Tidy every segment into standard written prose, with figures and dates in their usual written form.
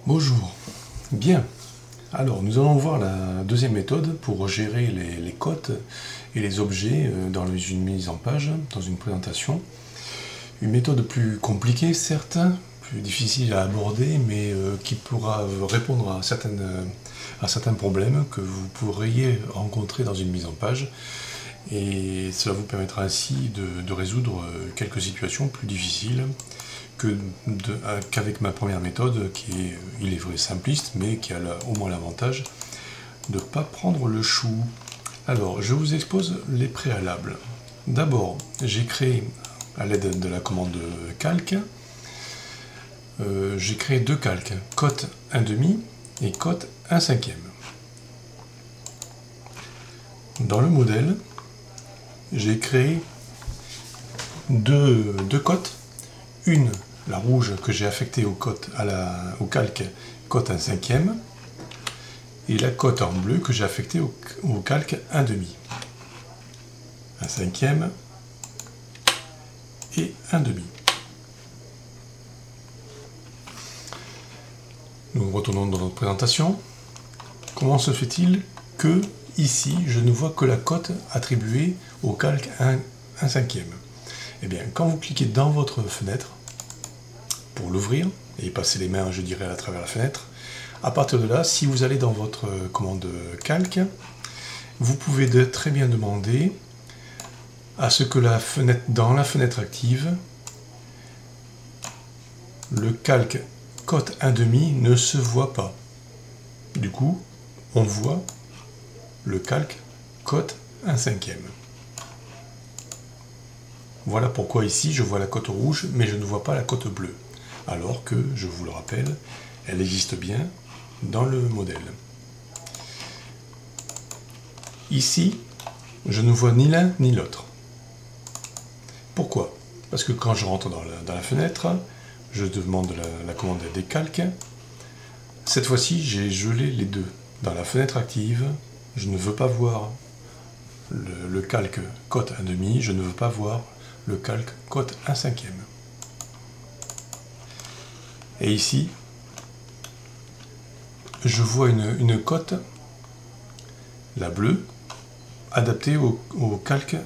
Bonjour. Bien. Alors, nous allons voir la deuxième méthode pour gérer les cotes et les objets dans une mise en page, dans une présentation. Une méthode plus compliquée, certes, plus difficile à aborder, mais qui pourra répondre à certains problèmes que vous pourriez rencontrer dans une mise en page. Et cela vous permettra ainsi de résoudre quelques situations plus difficiles qu'avec ma première méthode, qui est, il est vrai, simpliste, mais qui a au moins l'avantage de ne pas prendre le chou. Alors, je vous expose les préalables. D'abord, j'ai créé, à l'aide de la commande calque, j'ai créé deux calques, cote 1/2 et cote 1/5. Dans le modèle, j'ai créé deux cotes, une, la rouge que j'ai affectée au calque cote 1/5, et la cote en bleu que j'ai affectée au calque 1/2. 1/5 et 1/2. Nous retournons dans notre présentation. Comment se fait-il que ici je ne vois que la cote attribuée au calque 1/5? Eh bien, quand vous cliquez dans votre fenêtre pour l'ouvrir et passer les mains, je dirais, à travers la fenêtre, à partir de là, si vous allez dans votre commande calque, vous pouvez très bien demander à ce que dans la fenêtre active, le calque cote 1/2 ne se voit pas. Du coup, on voit le calque cote 1/5. Voilà pourquoi ici je vois la cote rouge, mais je ne vois pas la cote bleue. Alors que, je vous le rappelle, elle existe bien dans le modèle. Ici, je ne vois ni l'un ni l'autre. Pourquoi? Parce que quand je rentre dans la fenêtre, je demande la commande des calques. Cette fois-ci, j'ai gelé les deux. Dans la fenêtre active, je ne veux pas voir le calque cote 1/2, je ne veux pas voir le calque cote 1/5. Et ici, je vois une cote, la bleue, adaptée au calque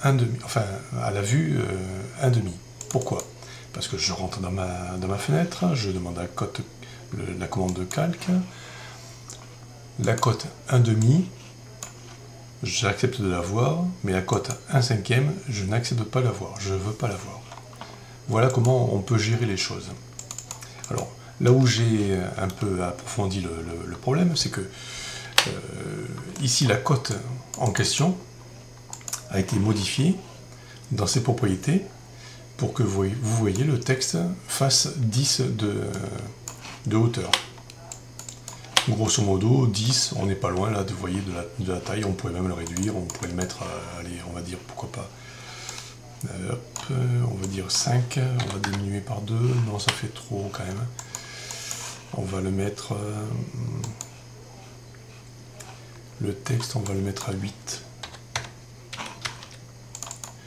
1/2, enfin à la vue 1/2. Pourquoi? Parce que je rentre dans ma fenêtre, je demande la commande de calque, la cote 1/2, j'accepte de la voir, mais la cote 1/5, je n'accepte pas la voir, je ne veux pas la voir. Voilà comment on peut gérer les choses. Alors, là où j'ai un peu approfondi le problème, c'est que ici, la cote en question a été modifiée dans ses propriétés pour que vous voyez le texte fasse 10 de hauteur. Grosso modo, 10, on n'est pas loin là, vous voyez, de la taille, on pourrait même le réduire, on pourrait le mettre, allez, on va dire, pourquoi pas, on va dire 5, on va diminuer par 2, non ça fait trop quand même. On va le mettre, le texte, on va le mettre à 8.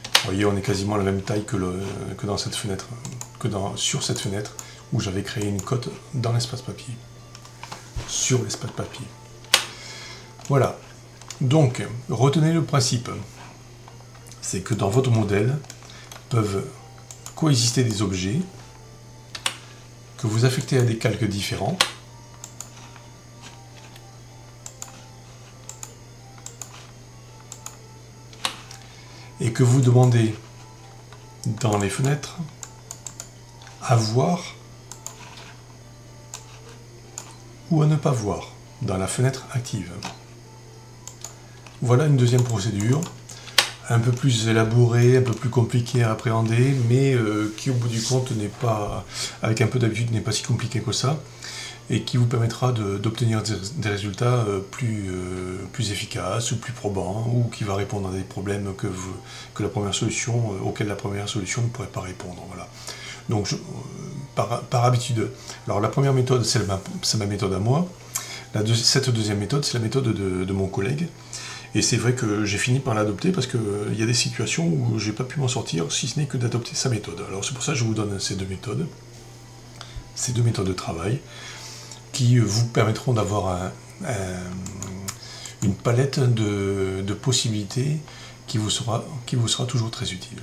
Vous voyez, on est quasiment à la même taille que dans cette fenêtre, sur cette fenêtre où j'avais créé une cote dans l'espace papier, sur l'espace papier. Voilà. Donc, retenez le principe, c'est que dans votre modèle peuvent coexister des objets que vous affectez à des calques différents, et que vous demandez dans les fenêtres à voir ou à ne pas voir dans la fenêtre active. Voilà une deuxième procédure, un peu plus élaborée, un peu plus compliquée à appréhender, mais qui au bout du compte n'est pas, avec un peu d'habitude, n'est pas si compliqué que ça, et qui vous permettra d'obtenir des résultats plus efficaces ou plus probants, ou qui va répondre à des problèmes auxquels la première solution ne pourrait pas répondre. Voilà. Donc, par habitude, alors la première méthode, c'est ma méthode à moi. Cette deuxième méthode, c'est la méthode de mon collègue. Et c'est vrai que j'ai fini par l'adopter parce qu'il y a des situations où j'ai pas pu m'en sortir, si ce n'est que d'adopter sa méthode. Alors c'est pour ça que je vous donne ces deux méthodes. ces deux méthodes de travail qui vous permettront d'avoir une palette de possibilités qui vous sera toujours très utile.